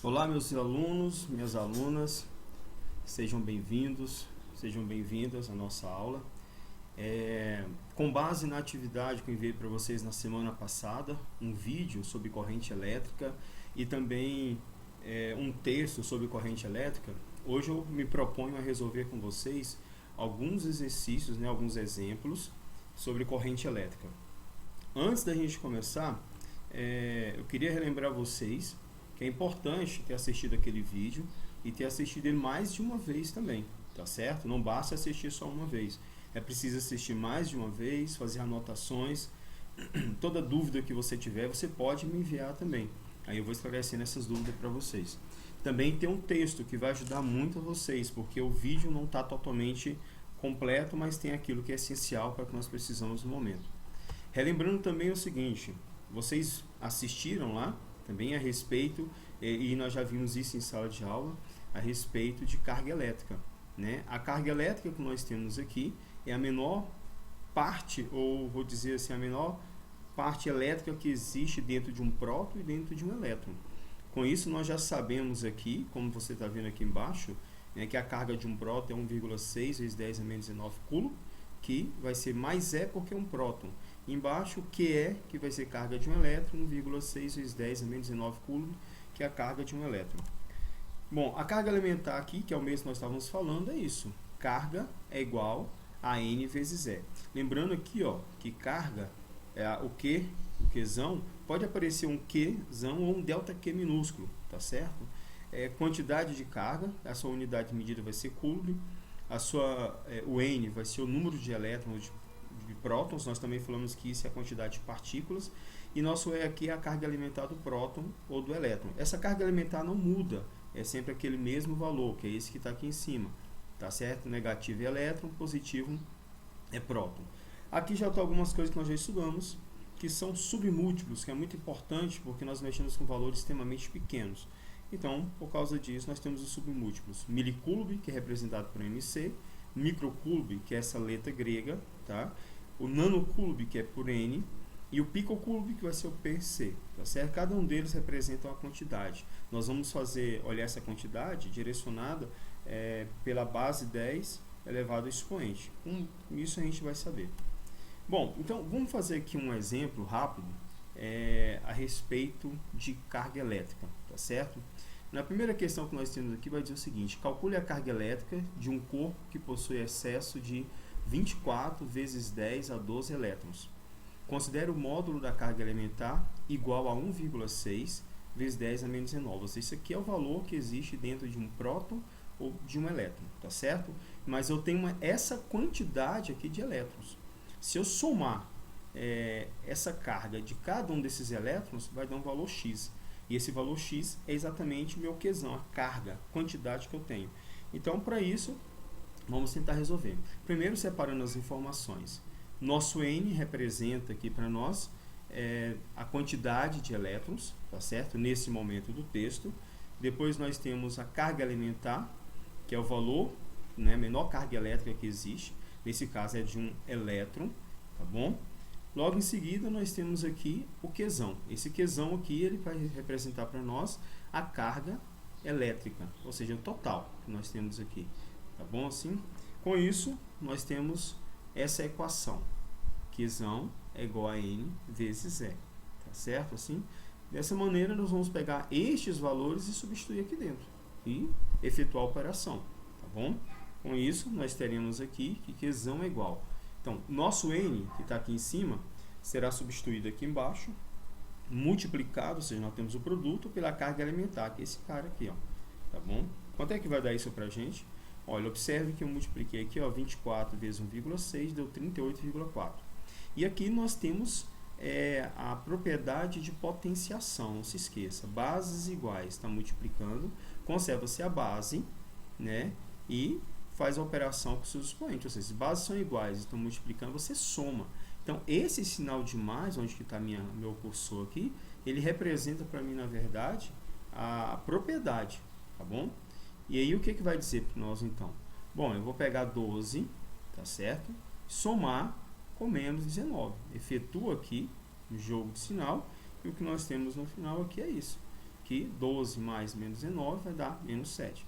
Olá, meus alunos, minhas alunas, sejam bem-vindos, sejam bem-vindas à nossa aula. Com base na atividade que eu enviei para vocês na semana passada, um vídeo sobre corrente elétrica e também um texto sobre corrente elétrica, hoje eu me proponho a resolver com vocês alguns exercícios, alguns exemplos sobre corrente elétrica. Antes da gente começar, eu queria relembrar vocês que é importante ter assistido aquele vídeo e ter assistido ele mais de uma vez também, tá certo? Não basta assistir só uma vez, é preciso assistir mais de uma vez, fazer anotações. Toda dúvida que você tiver, você pode me enviar também, aí eu vou esclarecendo essas dúvidas para vocês. Também tem um texto que vai ajudar muito vocês, porque o vídeo não está totalmente completo, mas tem aquilo que é essencial para o que nós precisamos no momento. Relembrando também o seguinte, vocês assistiram lá também a respeito, e nós já vimos isso em sala de aula, a respeito de carga elétrica, né? A carga elétrica que nós temos aqui é a menor parte, ou vou dizer assim, a menor parte elétrica que existe dentro de um próton e dentro de um elétron. Com isso nós já sabemos aqui, como você está vendo aqui embaixo, que a carga de um próton é 1,6 vezes 10 a menos 19 coulomb, que vai ser mais E porque é um próton. Embaixo, o QE, que vai ser carga de um elétron, 1,6 vezes 10 a menos 19 coulomb, que é a carga de um elétron. Bom, a carga elementar aqui, que é o mesmo que nós estávamos falando, é isso. Carga é igual a N vezes E. Lembrando aqui, que carga é o Q, o Qzão, pode aparecer um Qzão ou um ΔQ minúsculo, tá certo? Quantidade de carga, a sua unidade de medida vai ser coulomb, o N vai ser o número de elétrons, de prótons, nós também falamos que isso é a quantidade de partículas, e nosso E aqui é a carga elementar do próton ou do elétron. Essa carga elementar não muda, é sempre aquele mesmo valor, que é esse que está aqui em cima, tá certo? Negativo é elétron, positivo é próton. Aqui já estão algumas coisas que nós já estudamos, que são submúltiplos, que é muito importante, porque nós mexemos com valores extremamente pequenos. Então, por causa disso, nós temos os submúltiplos. Milicoulomb, que é representado por MC, microcoulomb, que é essa letra grega, tá? O nanocoulomb, que é por N, e o picocoulomb, que vai ser o PC, tá certo? Cada um deles representa uma quantidade. Nós vamos olhar essa quantidade direcionada pela base 10 elevado ao expoente. Com isso a gente vai saber. Bom, então vamos fazer aqui um exemplo rápido a respeito de carga elétrica, tá certo? Na primeira questão que nós temos aqui vai dizer o seguinte: calcule a carga elétrica de um corpo que possui excesso de 24 vezes 10 a 12 elétrons. Considere o módulo da carga elementar igual a 1,6 vezes 10 a menos 19. Ou seja, isso aqui é o valor que existe dentro de um próton ou de um elétron, tá certo? Mas eu tenho essa quantidade aqui de elétrons. Se eu somar essa carga de cada um desses elétrons, vai dar um valor X. E esse valor X é exatamente o meu Qzão, a carga, a quantidade que eu tenho. Então, para isso, vamos tentar resolver. Primeiro, separando as informações. Nosso N representa aqui para nós a quantidade de elétrons, tá certo? Nesse momento do texto. Depois nós temos a carga elementar, que é o valor, a menor carga elétrica que existe. Nesse caso é de um elétron, tá bom? Logo em seguida nós temos aqui o Qzão. Esse Qzão aqui ele vai representar para nós a carga elétrica, ou seja, o total que nós temos aqui. Tá bom assim? Com isso, nós temos essa equação. Qzão é igual a N vezes E. Tá certo? Assim? Dessa maneira, nós vamos pegar estes valores e substituir aqui dentro. E efetuar a operação. Tá bom? Com isso, nós teremos aqui que Qzão é igual. Então, nosso N, que está aqui em cima, será substituído aqui embaixo, multiplicado, ou seja, nós temos o produto pela carga elementar, que é esse cara aqui. Tá bom? Quanto é que vai dar isso para a gente? Olha, observe que eu multipliquei aqui, 24 vezes 1,6 deu 38,4. E aqui nós temos a propriedade de potenciação, não se esqueça. Bases iguais, está multiplicando, conserva-se a base, e faz a operação com seus expoentes. Ou seja, se bases são iguais, estão multiplicando, você soma. Então, esse sinal de mais, onde está meu cursor aqui, ele representa para mim, na verdade, a propriedade, tá bom? E aí, o que vai dizer para nós, então? Bom, eu vou pegar 12, tá certo? Somar com menos 19. Efetua aqui o jogo de sinal, e o que nós temos no final aqui é isso. que 12 mais menos 19 vai dar menos 7.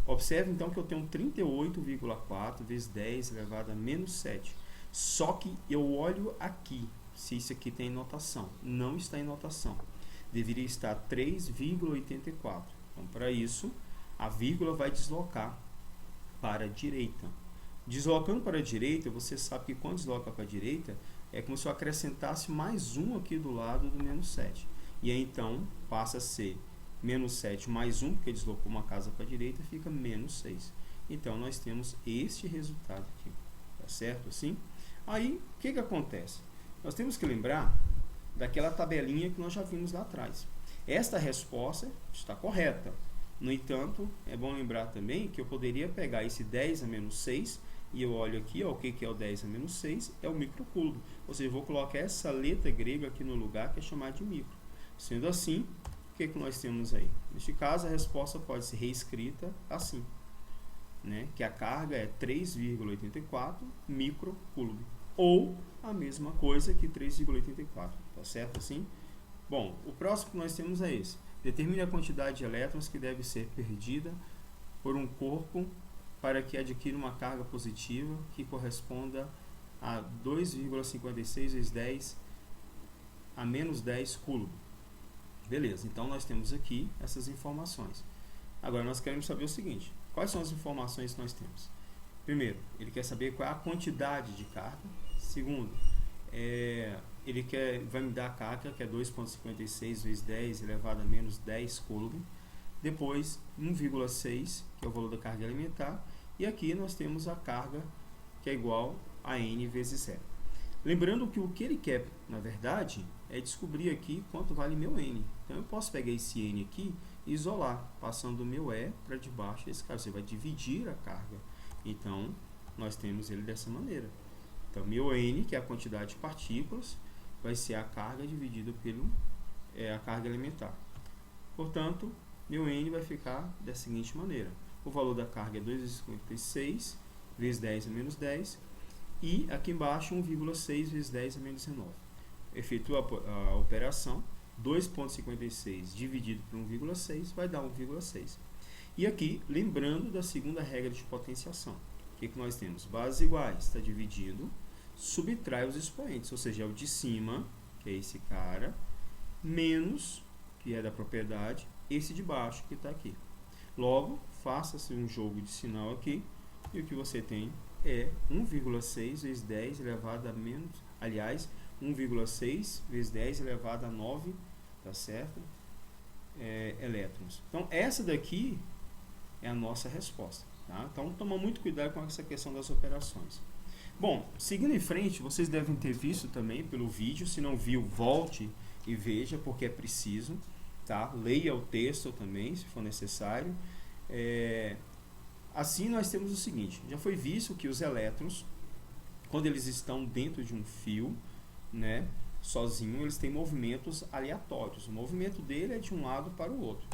Observe então que eu tenho 38,4 vezes 10 elevado a menos 7. Só que eu olho aqui, se isso aqui tem notação. Não está em notação. Deveria estar 3,84. Então, para isso, a vírgula vai deslocar para a direita. Deslocando para a direita, você sabe que quando desloca para a direita, é como se eu acrescentasse mais um aqui do lado do menos 7. E aí, então, passa a ser menos 7 mais 1, porque deslocou uma casa para a direita, fica menos 6. Então, nós temos este resultado aqui. Tá certo assim? Aí, o que acontece? Nós temos que lembrar daquela tabelinha que nós já vimos lá atrás. Esta resposta está correta. No entanto, é bom lembrar também que eu poderia pegar esse 10 a menos 6 e eu olho aqui, ó, o que é o 10 a menos 6? É o microcúlogo. Ou seja, eu vou colocar essa letra grega aqui no lugar que é chamada de micro. Sendo assim, o que nós temos aí? Neste caso, a resposta pode ser reescrita assim, né? Que a carga é 3,84 microcúlogo. Ou a mesma coisa que 3,84. Tá certo assim? Bom, o próximo que nós temos é esse. Determine a quantidade de elétrons que deve ser perdida por um corpo para que adquira uma carga positiva que corresponda a 2,56 vezes 10 a menos 10 coulomb. Beleza, então nós temos aqui essas informações. Agora nós queremos saber o seguinte: quais são as informações que nós temos? Primeiro, ele quer saber qual é a quantidade de carga. Segundo, ele vai me dar a carga, que é 2,56 vezes 10 elevado a menos 10 coulomb. Depois, 1,6, que é o valor da carga elementar. E aqui nós temos a carga, que é igual a N vezes 0. Lembrando que o que ele quer, na verdade, é descobrir aqui quanto vale meu N. Então, eu posso pegar esse N aqui e isolar, passando o meu E para debaixo desse cara. Você vai dividir a carga. Então, nós temos ele dessa maneira. Então, meu N, que é a quantidade de partículas, vai ser a carga dividido pelo a carga elementar. Portanto, meu N vai ficar da seguinte maneira. O valor da carga é 2,56 vezes 10 a menos 10. E aqui embaixo 1,6 vezes 10 a menos 19. Efetua a operação, 2,56 dividido por 1,6 vai dar 1,6. E aqui, lembrando da segunda regra de potenciação. O que nós temos? Bases iguais, está dividido, subtrai os expoentes, ou seja, é o de cima, que é esse cara, menos, que é da propriedade, esse de baixo, que está aqui. Logo, faça-se um jogo de sinal aqui, e o que você tem é 1,6 vezes 10 elevado a menos, aliás, 1,6 vezes 10 elevado a 9, tá certo? Elétrons. Então, essa daqui é a nossa resposta. Tá? Então, toma muito cuidado com essa questão das operações. Bom, seguindo em frente, vocês devem ter visto também pelo vídeo. Se não viu, volte e veja, porque é preciso. Tá? Leia o texto também, se for necessário. Assim, nós temos o seguinte. Já foi visto que os elétrons, quando eles estão dentro de um fio, né, sozinho, eles têm movimentos aleatórios. O movimento dele é de um lado para o outro.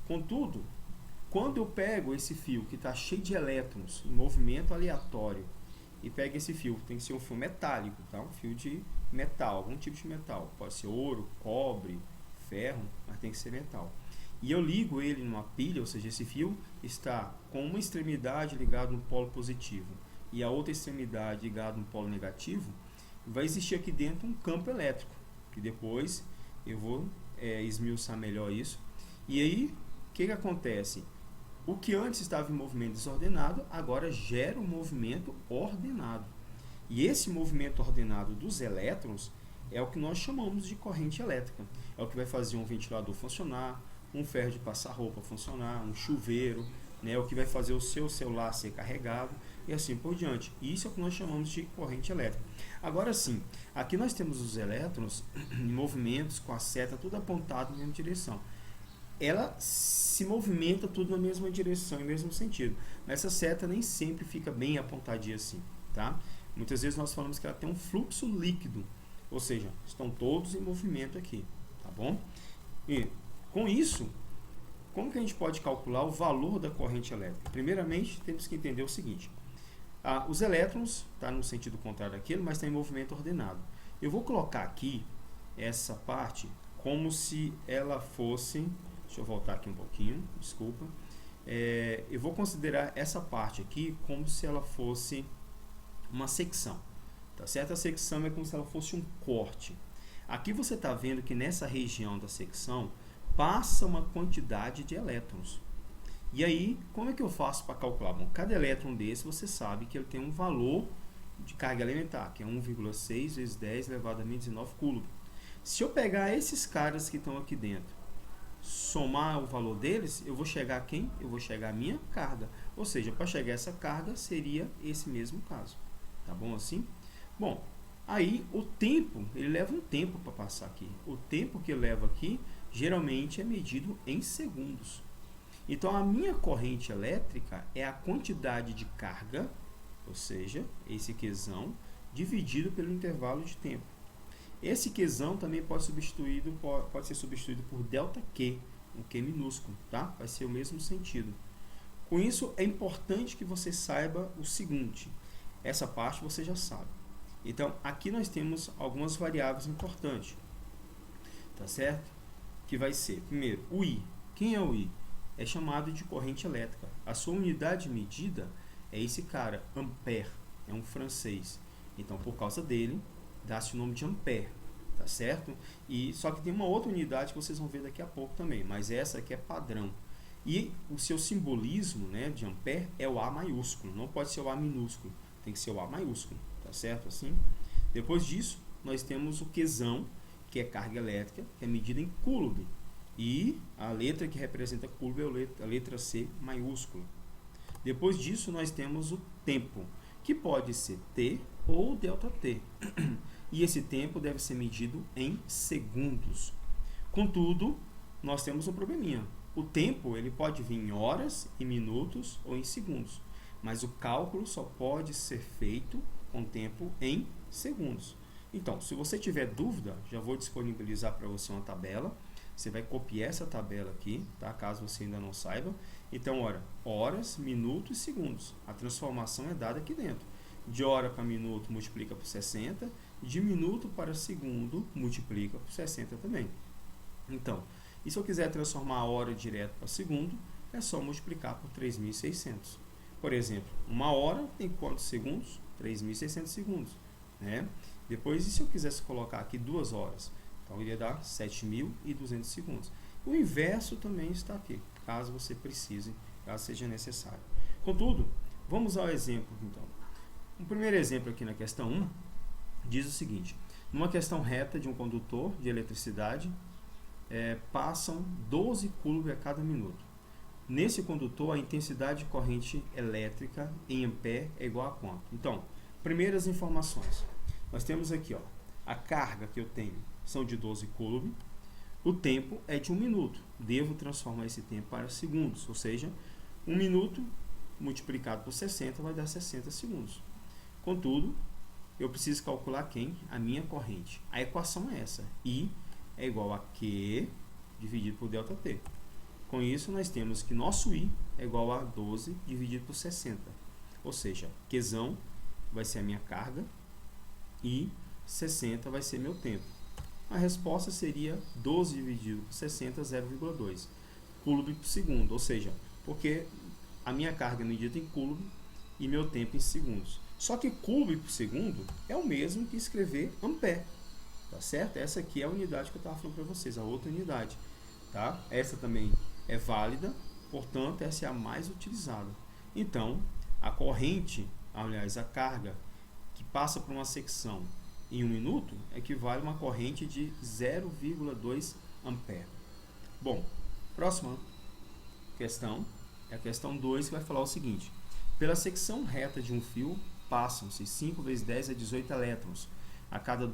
Contudo, quando eu pego esse fio que está cheio de elétrons em movimento aleatório e pego esse fio, tem que ser um fio metálico, tá? Um fio de metal, algum tipo de metal. Pode ser ouro, cobre, ferro, mas tem que ser metal. E eu ligo ele numa pilha, ou seja, esse fio está com uma extremidade ligada no polo positivo e a outra extremidade ligada no polo negativo. Vai existir aqui dentro um campo elétrico, que depois eu vou esmiuçar melhor isso. E aí, o que acontece? O que antes estava em movimento desordenado, agora gera um movimento ordenado. E esse movimento ordenado dos elétrons é o que nós chamamos de corrente elétrica. É o que vai fazer um ventilador funcionar, um ferro de passar roupa funcionar, um chuveiro, né, o que vai fazer o seu celular ser carregado e assim por diante. Isso é o que nós chamamos de corrente elétrica. Agora sim, aqui nós temos os elétrons em movimentos com a seta tudo apontado na mesma direção. Ela se movimenta tudo na mesma direção, no mesmo sentido. Mas essa seta nem sempre fica bem apontadinha assim, tá? Muitas vezes nós falamos que ela tem um fluxo líquido, ou seja, estão todos em movimento aqui, tá bom? E com isso, como que a gente pode calcular o valor da corrente elétrica? Primeiramente, temos que entender o seguinte. Os elétrons estão no sentido contrário daquele, mas está em movimento ordenado. Eu vou colocar aqui essa parte como se ela fosse Deixa eu voltar aqui um pouquinho, desculpa. Eu vou considerar essa parte aqui como se ela fosse uma secção, tá certo? A secção é como se ela fosse um corte. Aqui você está vendo que nessa região da secção passa uma quantidade de elétrons. E aí, como é que eu faço para calcular? Bom, cada elétron desse você sabe que ele tem um valor de carga elementar, que é 1,6 vezes 10 elevado a menos 19 coulomb. Se eu pegar esses caras que estão aqui dentro, somar o valor deles, eu vou chegar a quem? Eu vou chegar a minha carga. Ou seja, para chegar a essa carga, seria esse mesmo caso. Tá bom assim? Bom, aí o tempo, ele leva um tempo para passar aqui. O tempo que eu levo aqui, geralmente é medido em segundos. Então, a minha corrente elétrica é a quantidade de carga, ou seja, esse Qzão, dividido pelo intervalo de tempo. Esse Qzão também pode ser substituído por ΔQ, um Q minúsculo, tá? Vai ser o mesmo sentido. Com isso, é importante que você saiba o seguinte, essa parte você já sabe. Então, aqui nós temos algumas variáveis importantes, tá certo? Que vai ser, primeiro, o I. Quem é o I? É chamado de corrente elétrica. A sua unidade de medida é esse cara, ampère, é um francês. Então, por causa dele, dá-se o nome de ampère, tá certo? E só que tem uma outra unidade que vocês vão ver daqui a pouco também, mas essa aqui é padrão. E o seu simbolismo, né, de ampère é o A maiúsculo, não pode ser o A minúsculo, tem que ser o A maiúsculo, tá certo assim? Depois disso, nós temos o Qzão, que é carga elétrica, que é medida em coulomb. E a letra que representa coulomb é a letra C maiúscula. Depois disso, nós temos o tempo, que pode ser T ou ΔT. E esse tempo deve ser medido em segundos. Contudo, nós temos um probleminha. O tempo ele pode vir em horas, em minutos ou em segundos. Mas o cálculo só pode ser feito com tempo em segundos. Então, se você tiver dúvida, já vou disponibilizar para você uma tabela. Você vai copiar essa tabela aqui, tá? Caso você ainda não saiba. Então, horas, minutos e segundos. A transformação é dada aqui dentro. De hora para minuto, multiplica por 60. De minuto para segundo, multiplica por 60 também. Então, e se eu quiser transformar a hora direto para segundo, é só multiplicar por 3.600. Por exemplo, uma hora tem quantos segundos? 3.600 segundos. Né? Depois, e se eu quisesse colocar aqui 2 horas? Então, iria dar 7.200 segundos. O inverso também está aqui, caso você precise, caso seja necessário. Contudo, vamos ao exemplo, então. O primeiro exemplo aqui na questão 1 diz o seguinte. Numa questão reta de um condutor de eletricidade, passam 12 coulomb a cada minuto. Nesse condutor, a intensidade de corrente elétrica em ampere é igual a quanto? Então, primeiras informações. Nós temos aqui, a carga que eu tenho são de 12 coulomb. O tempo é de 1 minuto. Devo transformar esse tempo para segundos, ou seja, 1 minuto multiplicado por 60 vai dar 60 segundos. Contudo, eu preciso calcular quem? A minha corrente. A equação é essa. I é igual a Q dividido por ΔT. Com isso, nós temos que nosso I é igual a 12 dividido por 60. Ou seja, Qzão vai ser a minha carga e 60 vai ser meu tempo. A resposta seria 12 dividido por 60, 0,2 coulomb por segundo. Ou seja, porque a minha carga é medida em coulomb e meu tempo em segundos. Só que coulomb por segundo é o mesmo que escrever ampere. Tá certo? Essa aqui é a unidade que eu estava falando para vocês, a outra unidade. Tá? Essa também é válida, portanto, essa é a mais utilizada. Então, a corrente, aliás, a carga que passa por uma secção em 1 minuto equivale a uma corrente de 0,2 ampere. Bom, próxima questão é a questão 2, que vai falar o seguinte. Pela secção reta de um fio, passam-se 5 vezes 10 a 18 elétrons a cada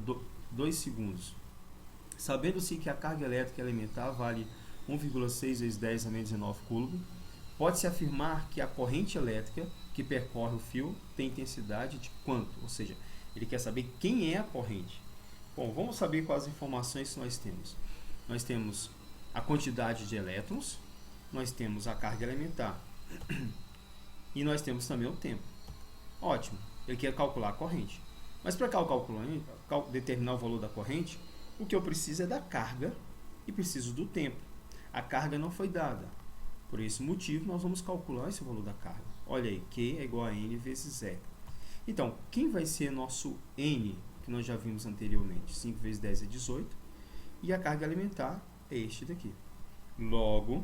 2 segundos. Sabendo-se que a carga elétrica elementar vale 1,6 vezes 10 a menos 19 coulomb, pode-se afirmar que a corrente elétrica que percorre o fio tem intensidade de quanto? Ou seja, ele quer saber quem é a corrente. Bom, vamos saber quais informações que nós temos. Nós temos a quantidade de elétrons, nós temos a carga elementar e nós temos também o tempo. Ótimo, ele quer calcular a corrente. Mas para determinar o valor da corrente, o que eu preciso é da carga e preciso do tempo. A carga não foi dada. Por esse motivo, nós vamos calcular esse valor da carga. Olha aí, Q é igual a N vezes E. Então, quem vai ser nosso N, que nós já vimos anteriormente? 5 vezes 10 é 18. E a carga alimentar é este daqui. Logo,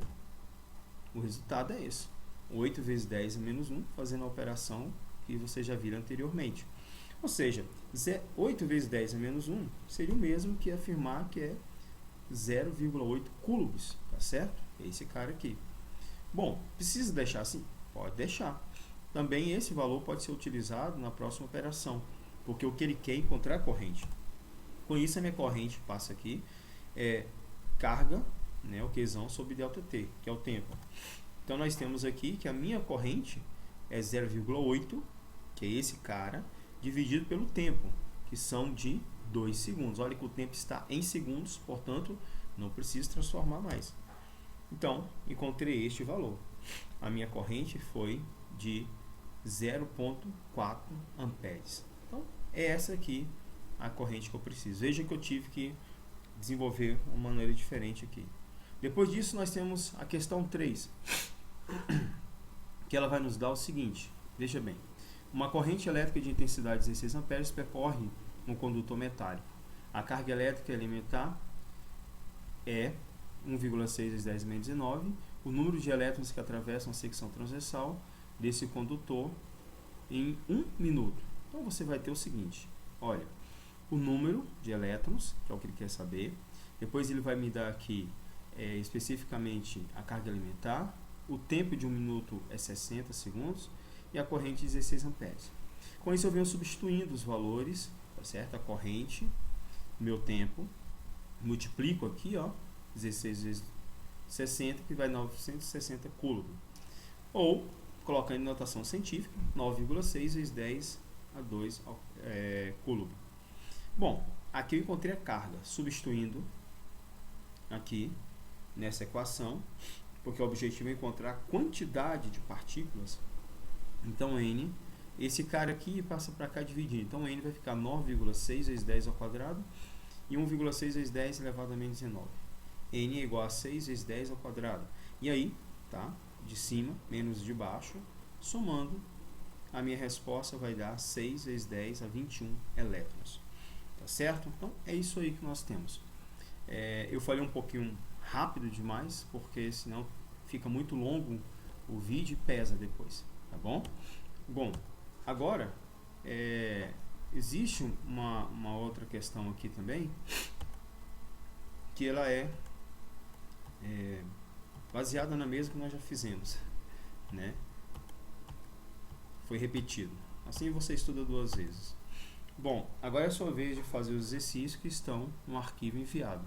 o resultado é esse. 8 vezes 10 é menos 1, fazendo a operação que você já viram anteriormente. Ou seja, 8 vezes 10 é menos 1 seria o mesmo que afirmar que é 0,8 coulombs, tá certo? É esse cara aqui. Bom, precisa deixar assim? Pode deixar. Também esse valor pode ser utilizado na próxima operação, porque o que ele quer é encontrar a corrente. Com isso, a minha corrente passa aqui, carga, né, o Qzão sobre ΔT, que é o tempo. Então, nós temos aqui que a minha corrente é 0,8, que é esse cara, dividido pelo tempo, que são de 2 segundos. Olha que o tempo está em segundos, portanto, não preciso transformar mais. Então, encontrei este valor. A minha corrente foi de 0,4 amperes. Então, é essa aqui a corrente que eu preciso. Veja que eu tive que desenvolver uma maneira diferente aqui. Depois disso, nós temos a questão 3, que ela vai nos dar o seguinte. Veja bem, uma corrente elétrica de intensidade 16 amperes percorre um condutor metálico. A carga elétrica elementar é 1,6 vezes 10 menos 19, o número de elétrons que atravessam a secção transversal desse condutor em 1 minuto. Então, você vai ter o seguinte, olha, o número de elétrons, que é o que ele quer saber, depois ele vai me dar aqui especificamente a carga alimentar, o tempo de 1 minuto é 60 segundos e a corrente 16 amperes. Com isso eu venho substituindo os valores, tá certo? A corrente, meu tempo, multiplico aqui, ó, 16 vezes 60, que vai 960 coulomb. Ou, colocando em notação científica, 9,6 vezes 10 a 2 coulomb. Bom, aqui eu encontrei a carga, substituindo aqui nessa equação, porque o objetivo é encontrar a quantidade de partículas. Então, N, esse cara aqui passa para cá dividindo. Então, N vai ficar 9,6 vezes 10 ao quadrado e 1,6 vezes 10 elevado a menos 19. N é igual a 6 vezes 10 ao quadrado. E aí, tá? De cima menos de baixo, somando, a minha resposta vai dar 6 vezes 10 a 21 elétrons. Tá certo? Então, é isso aí que nós temos. Eu falei um pouquinho rápido demais, porque senão fica muito longo o vídeo e pesa depois. Tá bom? Bom, agora, existe uma outra questão aqui também, que ela é baseada na mesma que nós já fizemos, né? Foi repetido. Assim você estuda 2 vezes. Bom, agora é a sua vez de fazer os exercícios que estão no arquivo enviado.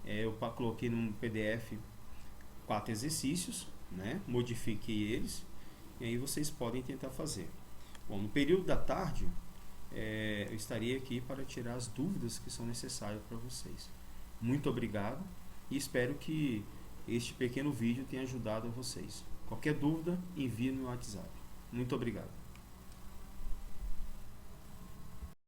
Eu coloquei num PDF 4 exercícios, né? Modifiquei eles e aí vocês podem tentar fazer. Bom, no período da tarde, eu estaria aqui para tirar as dúvidas que são necessárias para vocês. Muito obrigado e espero que este pequeno vídeo tenha ajudado a vocês. Qualquer dúvida, envie no WhatsApp. Muito obrigado.